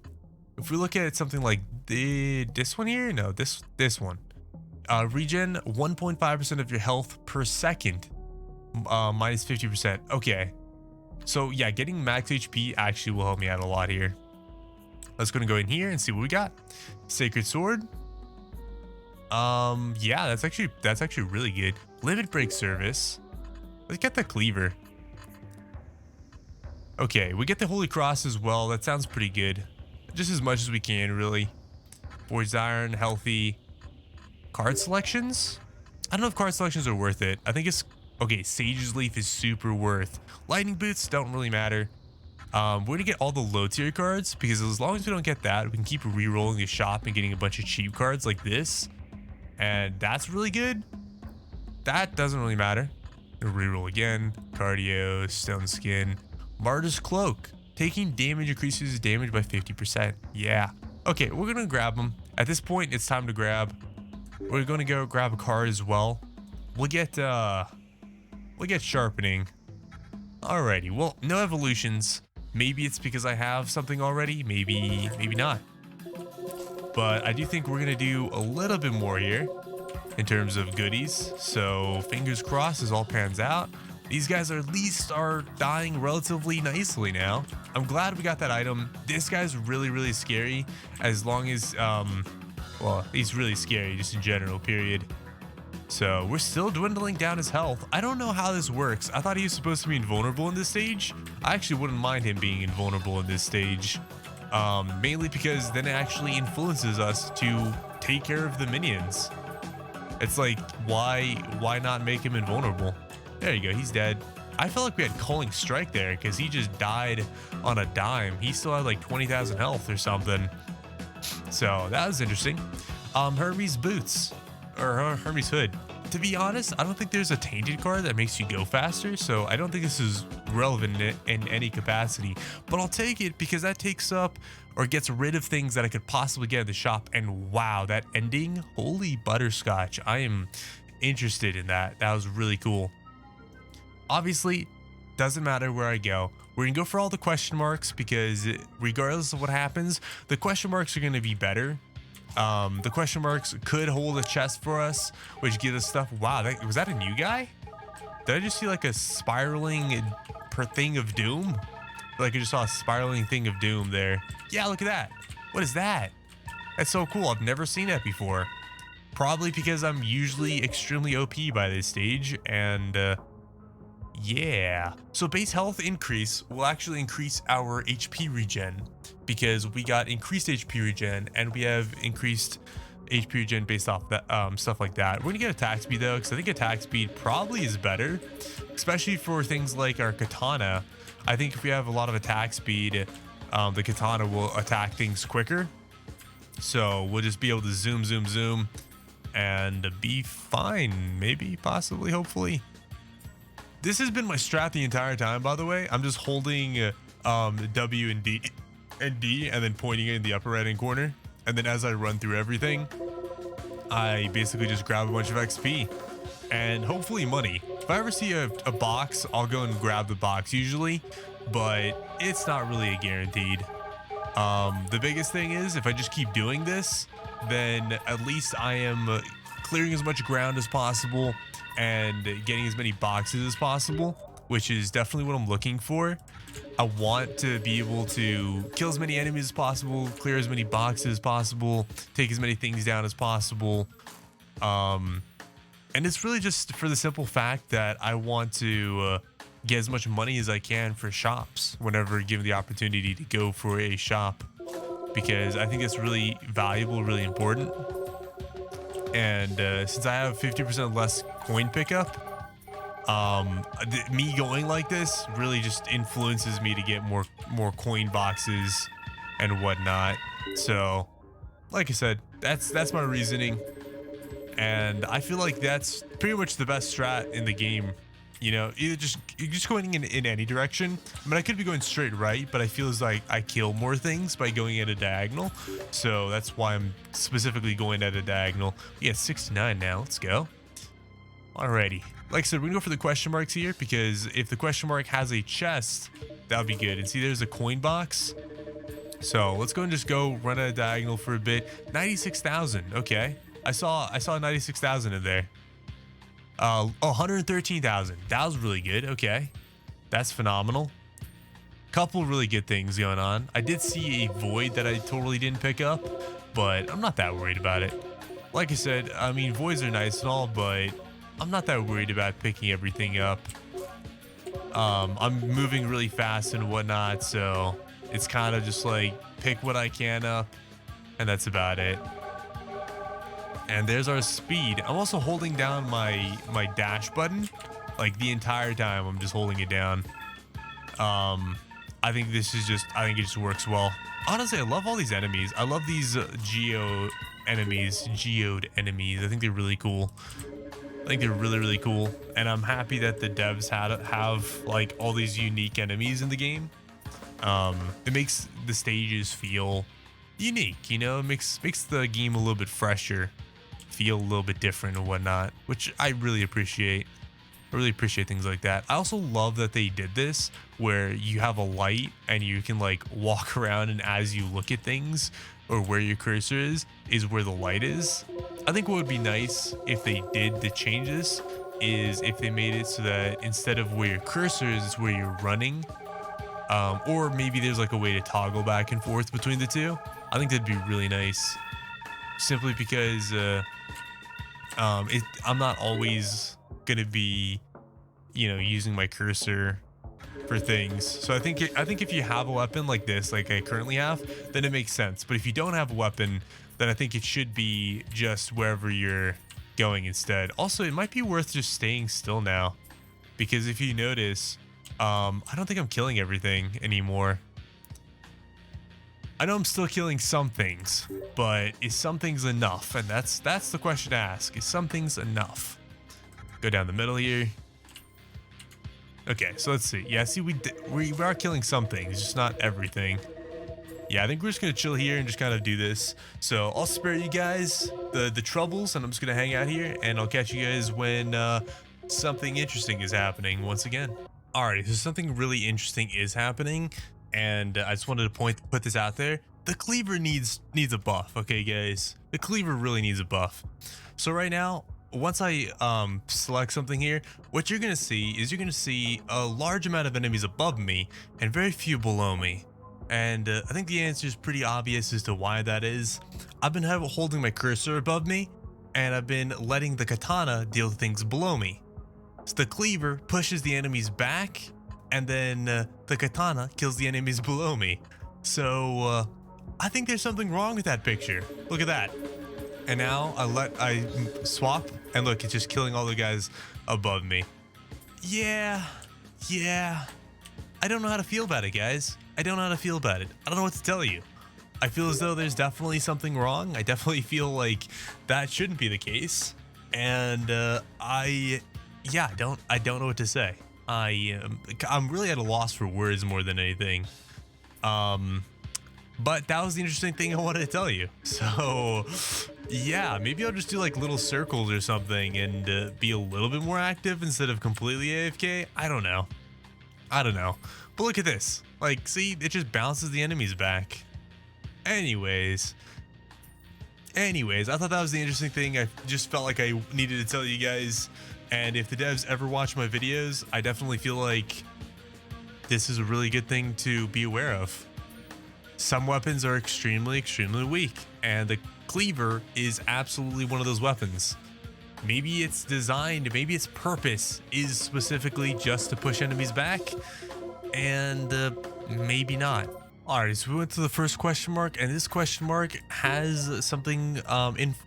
if we look at something like this one here, no, this one, regen 1.5% of your health per second, minus 50%. Okay, so yeah, getting max HP actually will help me out a lot here. Let's go in here and see what we got. Sacred Sword. Yeah, that's actually really good. Limit break service. Let's get the cleaver. Okay, we get the Holy Cross as well. That sounds pretty good. Just as much as we can, really. Forged Iron, healthy. Card selections? I don't know if card selections are worth it. I think it's okay. Sage's Leaf is super worth. Lightning Boots don't really matter. We're gonna get all the low tier cards because as long as we don't get that, we can keep re-rolling the shop and getting a bunch of cheap cards like this. And that's really good. That doesn't really matter. Reroll again. Cardio, Stone Skin, Martyr's Cloak. Taking damage increases damage by 50%. Yeah. Okay, we're gonna grab them. At this point, it's time to grab. We're gonna go grab a card as well. We'll get sharpening. Alrighty. Well, no evolutions. Maybe it's because I have something already. Maybe not. But I do think we're gonna do a little bit more here in terms of goodies. So fingers crossed as all pans out. These guys are at least dying relatively nicely now. I'm glad we got that item. This guy's really scary, as long as well, he's really scary just in general, period. So we're still dwindling down his health. I don't know how this works. I thought he was supposed to be invulnerable in this stage. I actually wouldn't mind him being invulnerable in this stage, mainly because then it actually influences us to take care of the minions. It's like, why not make him invulnerable? There you go, he's dead. I felt like we had Culling Strike there because he just died on a dime. He still had like 20,000 health or something. So that was interesting. Hermes Boots, or Hermes Hood. To be honest, I don't think there's a tainted card that makes you go faster, so I don't think this is relevant in any capacity, but I'll take it because that takes up or gets rid of things that I could possibly get in the shop. And wow, that ending, holy butterscotch. I am interested in that. That was really cool. Obviously, doesn't matter where I go. We're gonna go for all the question marks because regardless of what happens, the question marks are gonna be better. The question marks could hold a chest for us, which gives us stuff. Wow, was that a new guy? Did I just see like a spiraling thing of doom? Like I just saw a spiraling thing of doom there. Yeah, look at that. What is that? That's so cool. I've never seen that before. Probably because I'm usually extremely OP by this stage, and yeah. So base health increase will actually increase our HP regen because we got increased HP regen and we have increased HP regen based off that stuff like that. We're gonna get attack speed though, because I think attack speed probably is better, especially for things like our katana. I think if we have a lot of attack speed, the katana will attack things quicker. So we'll just be able to zoom and be fine, maybe, possibly, hopefully. This has been my strat the entire time, by the way. I'm just holding W and D and then pointing it in the upper right hand corner. And then as I run through everything, I basically just grab a bunch of XP and hopefully money. If I ever see a box, I'll go and grab the box usually, but it's not really a guaranteed. The biggest thing is if I just keep doing this, then at least I am clearing as much ground as possible and getting as many boxes as possible, which is definitely what I'm looking for. I want to be able to kill as many enemies as possible, clear as many boxes as possible, take as many things down as possible. And it's really just for the simple fact that I want to get as much money as I can for shops whenever given the opportunity to go for a shop, because I think it's really valuable, really important. And since I have 50% less coin pickup, me going like this really just influences me to get more coin boxes and whatnot. So like I said, that's my reasoning, and I feel like that's pretty much the best strat in the game. You know, either just going in any direction. I mean, I could be going straight right, but I feel as like I kill more things by going at a diagonal. So that's why I'm specifically going at a diagonal. We got 69 now. Let's go. Alrighty. Like I said, we're gonna go for the question marks here because if the question mark has a chest, that would be good. And see, there's a coin box. So let's go and just go run at a diagonal for a bit. 96,000. Okay. I saw 96,000 in there. 113,000. That was really good. Okay, that's phenomenal. Couple really good things going on. I did see a void that I totally didn't pick up, but I'm not that worried about it. Like I said, I mean, voids are nice and all, but I'm not that worried about picking everything up. I'm moving really fast and whatnot, so it's kind of just like pick what I can up, and that's about it. And there's our speed. I'm also holding down my dash button like the entire time. I'm just holding it down. I think it just works well. Honestly, I love all these enemies. I love these geode enemies. I think they're really cool. I think they're really cool, and I'm happy that the devs have like all these unique enemies in the game. It makes the stages feel unique, you know. It makes the game a little bit fresher, feel a little bit different and whatnot, which I really appreciate. I really appreciate things like that. I also love that they did this where you have a light and you can like walk around, and as you look at things or where your cursor is where the light is. I think what would be nice if they did the changes is if they made it so that instead of where your cursor is where you're running, Or maybe there's like a way to toggle back and forth between the two. I think that'd be really nice, simply because I'm not always gonna be, using my cursor for things. So I think if you have a weapon like this, like I currently have, then it makes sense. But if you don't have a weapon, then I think it should be just wherever you're going instead. Also, it might be worth just staying still now, because if you notice, I don't think I'm killing everything anymore. I know I'm still killing some things, but is some things enough? And that's the question to ask. Is some things enough? Go down the middle here. Okay, so let's see. Yeah, see, we are killing some things, just not everything. Yeah, I think we're just gonna chill here and just kind of do this. So I'll spare you guys the troubles, and I'm just gonna hang out here, and I'll catch you guys when something interesting is happening once again. Alright, so something really interesting is happening, and I just wanted to put this out there. The cleaver needs a buff, okay, guys? The cleaver really needs a buff. So right now, once I select something here, what you're gonna see is a large amount of enemies above me and very few below me. And I think the answer is pretty obvious as to why that is. I've been holding my cursor above me, and I've been letting the katana deal with things below me. So the cleaver pushes the enemies back, and then the katana kills the enemies below me. So I think there's something wrong with that picture. Look at that. And now I swap, and look, it's just killing all the guys above me. Yeah. I don't know how to feel about it, guys. I don't know how to feel about it. I don't know what to tell you. I feel as though there's definitely something wrong. I definitely feel like that shouldn't be the case. And I don't know what to say. I'm really at a loss for words more than anything. But that was the interesting thing I wanted to tell you. So yeah, maybe I'll just do like little circles or something and be a little bit more active instead of completely AFK. I don't know. But look at this. Like, see, it just bounces the enemies back. Anyways, I thought that was the interesting thing. I just felt like I needed to tell you guys. And if the devs ever watch my videos, I definitely feel like this is a really good thing to be aware of. Some weapons are extremely weak, and the cleaver is absolutely one of those weapons. Maybe its designed, maybe its purpose is specifically just to push enemies back, and maybe not. Alright, so we went to the first question mark, and this question mark has something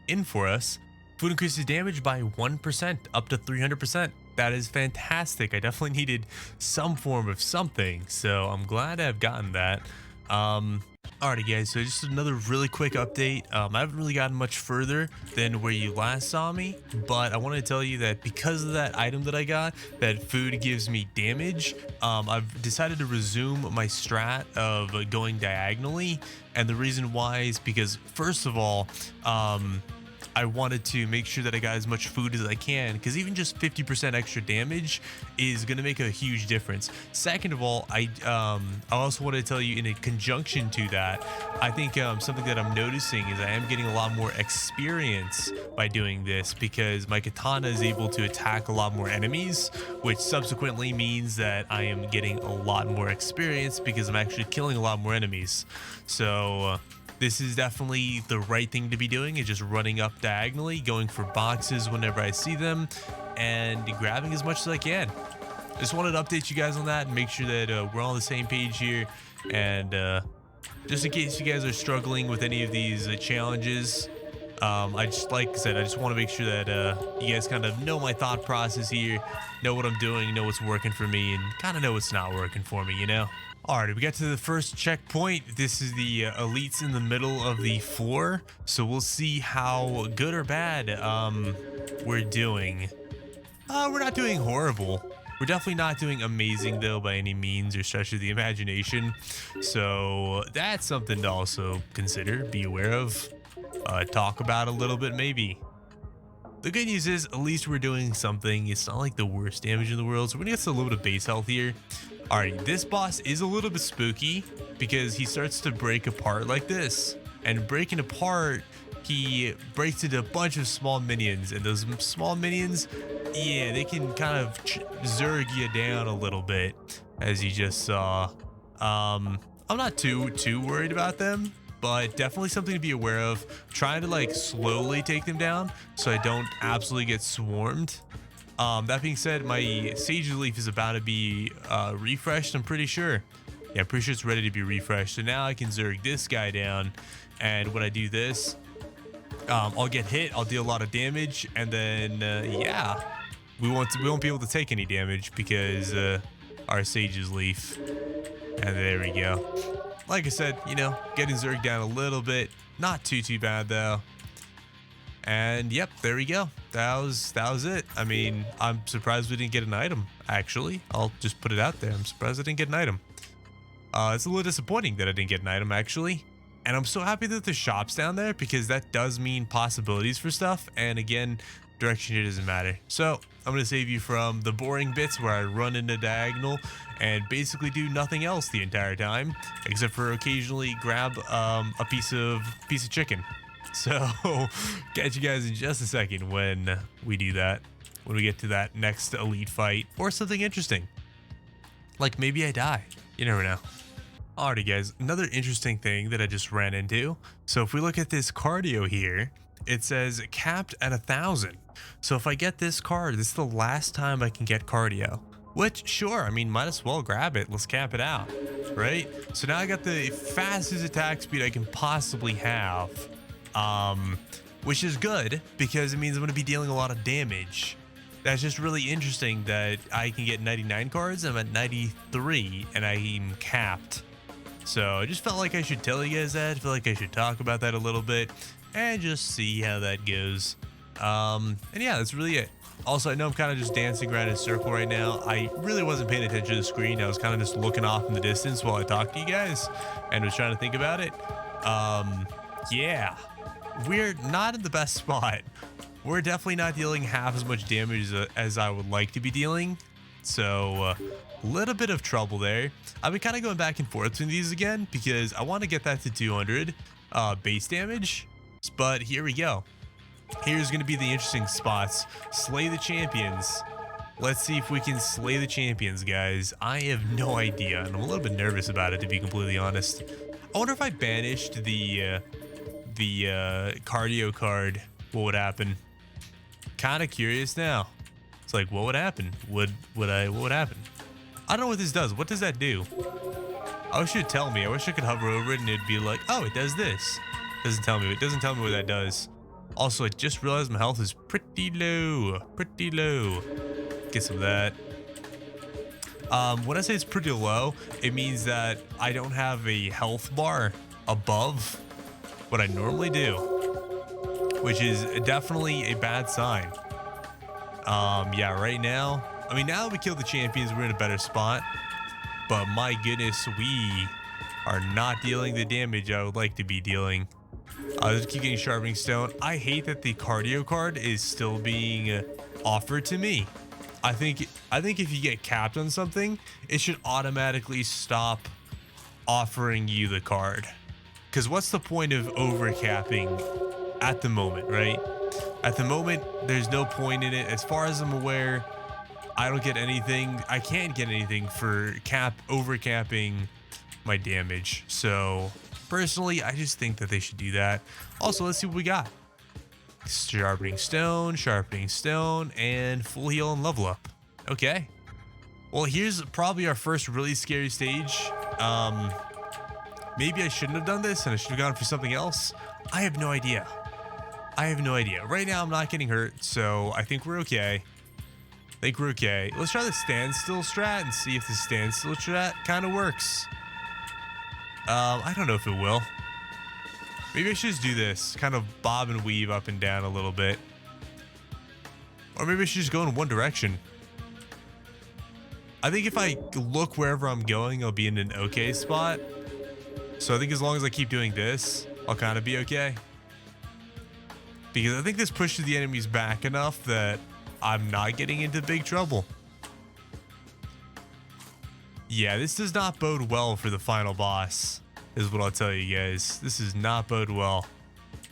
in for us. Food increases damage by 1% up to 300%. That is fantastic. I definitely needed some form of something, so I'm glad I've gotten that. Alrighty guys, so just another really quick update. I haven't really gotten much further than where you last saw me, but I want to tell you that because of that item that I got, that food gives me damage, I've decided to resume my strat of going diagonally. And the reason why is because, first of all, I wanted to make sure that I got as much food as I can, because even just 50% extra damage is going to make a huge difference. Second of all, I also want to tell you, in a conjunction to that, I think something that I'm noticing is I am getting a lot more experience by doing this, because my katana is able to attack a lot more enemies, which subsequently means that I am getting a lot more experience because I'm actually killing a lot more enemies. So this is definitely the right thing to be doing, is just running up diagonally, going for boxes whenever I see them, and grabbing as much as I can. Just wanted to update you guys on that and make sure that we're all on the same page here. And just in case you guys are struggling with any of these challenges, like I said, I just want to make sure that you guys kind of know my thought process here, know what I'm doing, know what's working for me, and kind of know what's not working for me, you know? Alright, we got to the first checkpoint. This is the elites in the middle of the floor, so we'll see how good or bad we're doing. We're not doing horrible. We're definitely not doing amazing though by any means or stretch of the imagination. So that's something to also consider, be aware of, talk about a little bit maybe. The good news is at least we're doing something. It's not like the worst damage in the world, so we're gonna get a little bit of base health here. Alright, this boss is a little bit spooky because he starts to break apart like this. And breaking apart, he breaks into a bunch of small minions. And those small minions, yeah, they can kind of zerg you down a little bit, as you just saw. I'm not too worried about them, but definitely something to be aware of. Trying to like slowly take them down so I don't absolutely get swarmed. That being said, my Sage Leaf is about to be refreshed, I'm pretty sure. Yeah, I'm pretty sure it's ready to be refreshed. So now I can Zerg this guy down, and when I do this, I'll get hit, I'll deal a lot of damage, and then yeah, we won't be able to take any damage because our Sage's Leaf. And there we go. Like I said, you know, getting Zerg down a little bit, not too bad though. And yep, there we go. That was it. I mean, I'm surprised we didn't get an item, actually. I'll just put it out there. I'm surprised I didn't get an item. It's a little disappointing that I didn't get an item, actually. And I'm so happy that the shop's down there because that does mean possibilities for stuff. And again, direction here doesn't matter. So I'm going to save you from the boring bits where I run into diagonal and basically do nothing else the entire time, except for occasionally grab a piece of chicken. So catch you guys in just a second when we do that, when we get to that next elite fight or something interesting. Like maybe I die. You never know. Alrighty guys, another interesting thing that I just ran into. So if we look at this cardio here, it says capped at 1,000. So if I get this card, this is the last time I can get cardio. Which, sure, I mean, might as well grab it. Let's cap it out, right? So now I got the fastest attack speed I can possibly have, which is good because it means I'm going to be dealing a lot of damage. That's just really interesting that I can get 99 cards. I'm at 93 and I'm capped. So I just felt like I should tell you guys that. I feel like I should talk about that a little bit and just see how that goes. And yeah, that's really it. Also, I know I'm kind of just dancing around in a circle right now. I really wasn't paying attention to the screen. I was kind of just looking off in the distance while I talked to you guys and was trying to think about it. Yeah, we're not in the best spot. We're definitely not dealing half as much damage as I would like to be dealing. So a little bit of trouble there. I've been kind of going back and forth between these again because I want to get that to 200 base damage. But here we go. Here's going to be the interesting spots. Slay the champions. Let's see if we can slay the champions, guys. I have no idea, and I'm a little bit nervous about it, to be completely honest. I wonder if I banished the cardio card, what would happen? Kind of curious now. It's like, what would happen? What would happen? I don't know what this does. What does that do? I wish it would tell me. I wish I could hover over it and it'd be like, oh, it does this. It doesn't tell me. It doesn't tell me what that does. Also, I just realized my health is pretty low. Pretty low. Get some of that. When I say it's pretty low, it means that I don't have a health bar above what I normally do, which is definitely a bad sign. Yeah, right now, I mean, now that we killed the champions, we're in a better spot. But my goodness, we are not dealing the damage I would like to be dealing. I just keep getting sharpening stone. I hate that the cardio card is still being offered to me. I think if you get capped on something, it should automatically stop offering you the card. Because what's the point of overcapping at the moment, right? At the moment, there's no point in it. As far as I'm aware, I don't get anything. I can't get anything for overcapping my damage. So personally, I just think that they should do that. Also, let's see what we got. Sharpening stone, and full heal and level up. Okay. Well, here's probably our first really scary stage. Maybe I shouldn't have done this and I should have gone for something else. I have no idea. Right now, I'm not getting hurt, so I think we're okay. Let's try the standstill strat and see if the standstill strat kind of works. I don't know if it will. Maybe I should just do this, kind of bob and weave up and down a little bit. Or maybe I should just go in one direction. I think if I look wherever I'm going, I'll be in an okay spot. So I think as long as I keep doing this, I'll kind of be okay. Because I think this pushes the enemies back enough that I'm not getting into big trouble. Yeah, this does not bode well for the final boss, is what I'll tell you guys. This does not bode well.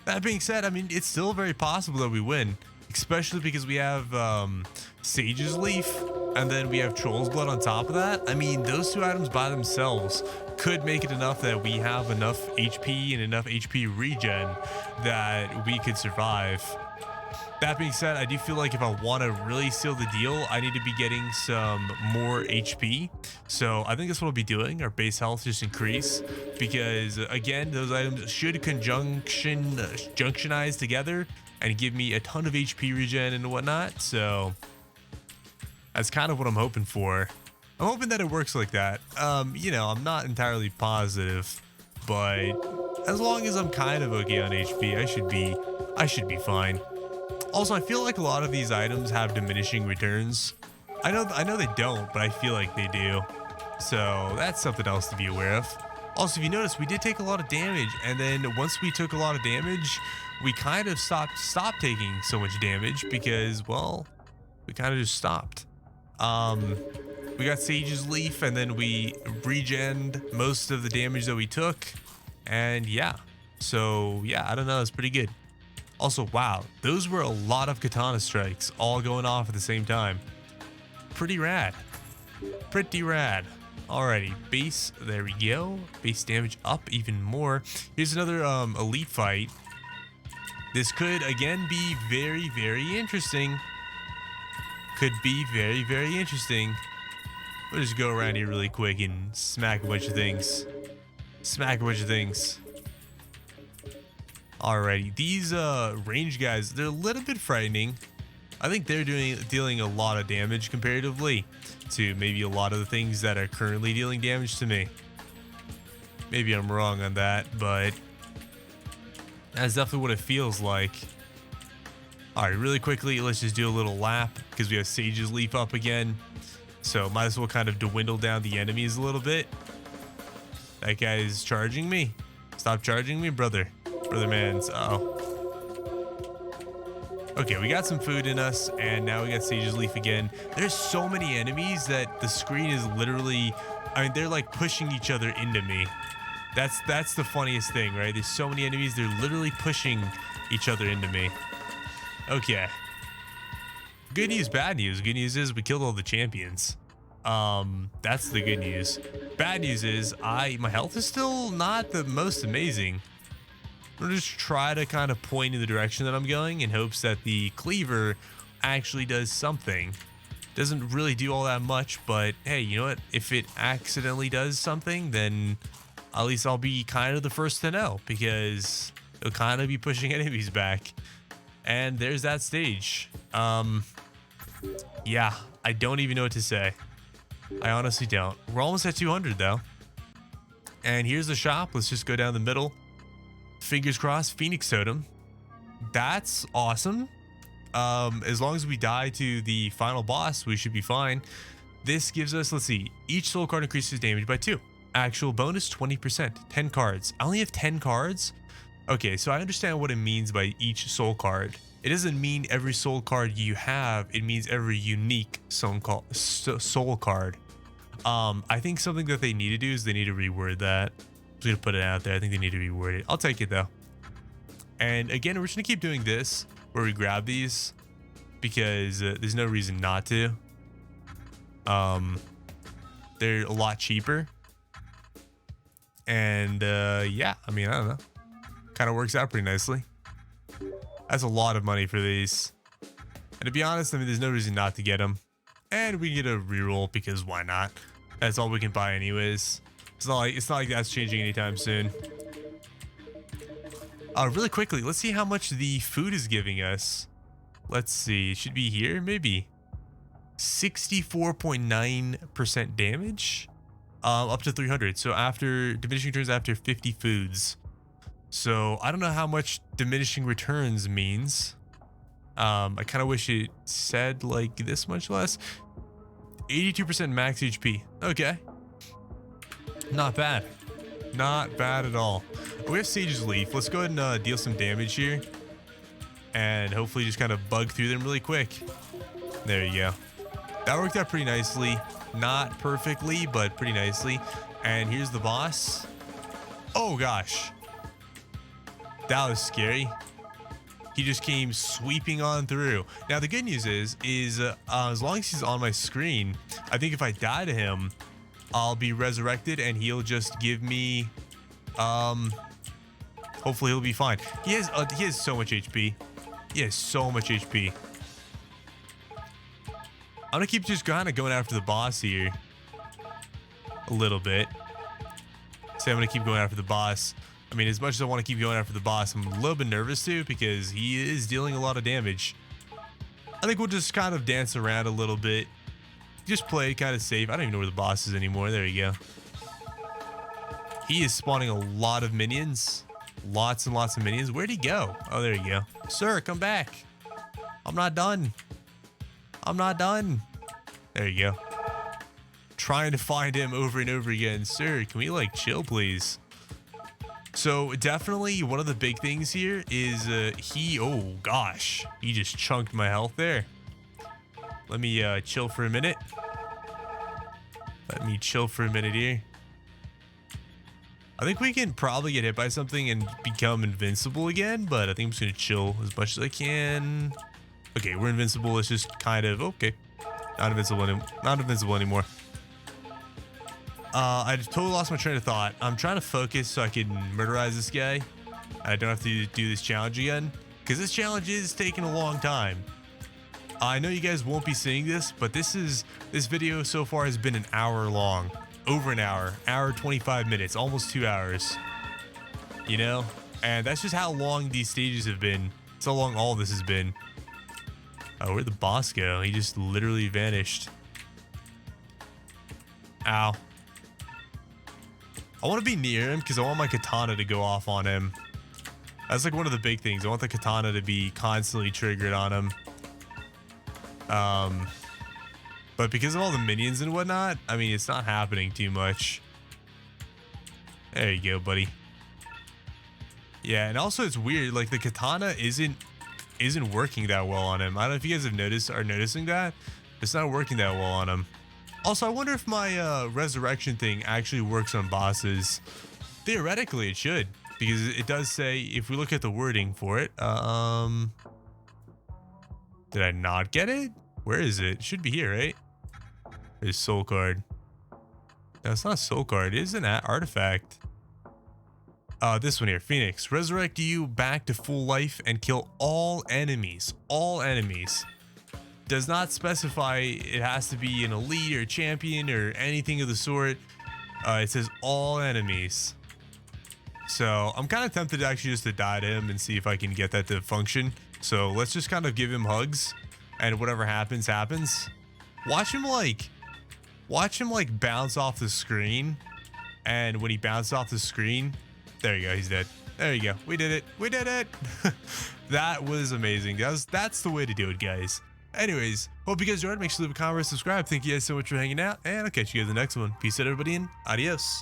That being said, I mean, it's still very possible that we win, especially because we have Sage's Leaf. and then we have Troll's Blood on top of that. I mean, those two items by themselves could make it enough that we have enough HP and enough HP regen that we could survive. That being said, I do feel like if I want to really seal the deal, I need to be getting some more HP. So I think that's what I'll be doing. Our base health just increase because, again, those items should junctionize together and give me a ton of HP regen and whatnot. So that's kind of what I'm hoping for. I'm hoping that it works like that. You know, I'm not entirely positive, but as long as I'm kind of okay on HP, I should be fine. Also, I feel like a lot of these items have diminishing returns. I know they don't, but I feel like they do. So that's something else to be aware of. Also, if you notice, we did take a lot of damage, and then once we took a lot of damage, we kind of stopped taking so much damage because, well, we kind of just stopped. We got Sage's Leaf, and then we regened most of the damage that we took, and yeah. So yeah, I don't know, it's pretty good. Also, wow, those were a lot of katana strikes all going off at the same time. Pretty rad. Pretty rad. Alrighty, base, there we go. Base damage up even more. Here's another elite fight. This could, again, be very, very interesting. Could be very, very interesting. We'll just go around here really quick and smack a bunch of things. Smack a bunch of things. Alrighty, these range guys, they're a little bit frightening. I think they're dealing a lot of damage comparatively to maybe a lot of the things that are currently dealing damage to me. Maybe I'm wrong on that, but that's definitely what it feels like. Alright, really quickly, let's just do a little lap because we have Sage's Leaf up again. So might as well kind of dwindle down the enemies a little bit. That guy's charging me. Stop charging me, brother. Brother mans. Uh-oh. Okay, we got some food in us, and now we got Sage's Leaf again. There's so many enemies that the screen is literally, I mean, they're like pushing each other into me. That's the funniest thing, right? There's so many enemies, they're literally pushing each other into me. Okay. Good news, bad news. Good news is we killed all the champions. That's the good news. Bad news is my health is still not the most amazing. I'm gonna just try to kind of point in the direction that I'm going in hopes that the cleaver actually does something. Doesn't really do all that much, but hey, you know what? If it accidentally does something, then at least I'll be kind of the first to know because it'll kind of be pushing enemies back. And there's that stage. Yeah, I don't even know what to say. I honestly don't. We're almost at 200 though. And here's the shop. Let's just go down the middle. Fingers crossed, Phoenix Totem. That's awesome. As long as we die to the final boss, we should be fine. This gives us, let's see, each soul card increases damage by 2. Actual bonus 20%. 10 cards. I only have 10 cards. Okay, so I understand what it means by each soul card. It doesn't mean every soul card you have. It means every unique soul card. I think something that they need to do is they need to reword that. I'm just gonna put it out there. I think they need to reword it. I'll take it though. And again, we're just gonna keep doing this where we grab these because there's no reason not to. They're a lot cheaper. And yeah, I mean, I don't know. Kind of works out pretty nicely. That's a lot of money for these. And to be honest, I mean, there's no reason not to get them. And we get a reroll because why not? That's all we can buy anyways. It's not like that's changing anytime soon. Really quickly, let's see how much the food is giving us. Let's see, it should be here, maybe. 64.9% damage. Up to 300. So after diminishing returns after 50 foods. So I don't know how much diminishing returns means. I kind of wish it said like this much less. 82% max HP. Okay. Not bad. Not bad at all. We have Sage's Leaf. Let's go ahead and deal some damage here. And hopefully just kind of bug through them really quick. There you go. That worked out pretty nicely. Not perfectly, but pretty nicely. And here's the boss. Oh gosh. That was scary. he just came sweeping on through. Now the good news is as long as he's on my screen, I think if I die to him, I'll be resurrected and he'll just give me hopefully he'll be fine. He has so much HP. He has so much HP. I'm gonna keep just kind of going after the boss here a little bit. So I'm gonna keep going after the boss. I mean, as much as I want to keep going after the boss, I'm a little bit nervous too because he is dealing a lot of damage. I think we'll just kind of dance around a little bit. Just play kind of safe. I don't even know where the boss is anymore. There you go. He is spawning a lot of minions. Lots and lots of minions. Where'd he go? Oh, there you go. Sir, come back. I'm not done. I'm not done. There you go. Trying to find him over and over again. Sir, can we like chill, please? So definitely one of the big things here is oh gosh, he just chunked my health there. Let me chill for a minute. Let me chill for a minute here. I think we can probably get hit by something and become invincible again, but I think I'm just gonna chill as much as I can. Okay, we're invincible. It's just kind of okay. Not invincible anymore. I just totally lost my train of thought. I'm trying to focus so I can murderize this guy. I don't have to do this challenge again because this challenge is taking a long time. I know you guys won't be seeing this, but this video so far has been an hour long. Over an hour, 25 minutes, almost 2 hours. You know? And that's just how long these stages have been. That's how long all of this has been. Oh, where'd the boss go? He just literally vanished. Ow. I want to be near him because I want my katana to go off on him. That's like one of the big things. I want the katana to be constantly triggered on him. But because of all the minions and whatnot, I mean, it's not happening too much. There you go, buddy. Yeah, and also it's weird. Like the katana isn't working that well on him. I don't know if you guys have noticing that. It's not working that well on him. Also, I wonder if my resurrection thing actually works on bosses. Theoretically, it should, because it does say, if we look at the wording for it, did I not get it? Where is it? It should be here, right? There's soul card. No, it's not a soul card. It is an artifact. This one here, Phoenix. Resurrect you back to full life and kill all enemies. All enemies. Does not specify it has to be an elite or champion or anything of the sort. It says all enemies. So I'm kind of tempted actually just to die to him and see if I can get that to function. So let's just kind of give him hugs and whatever happens, happens. Watch him like bounce off the screen. And when he bounced off the screen, there you go, he's dead. There you go. We did it. We did it. That was amazing. That's the way to do it, guys. Anyways, hope you guys enjoyed. Make sure to leave a comment, subscribe. Thank you guys so much for hanging out, and I'll catch you guys in the next one. Peace out, everybody, and adios.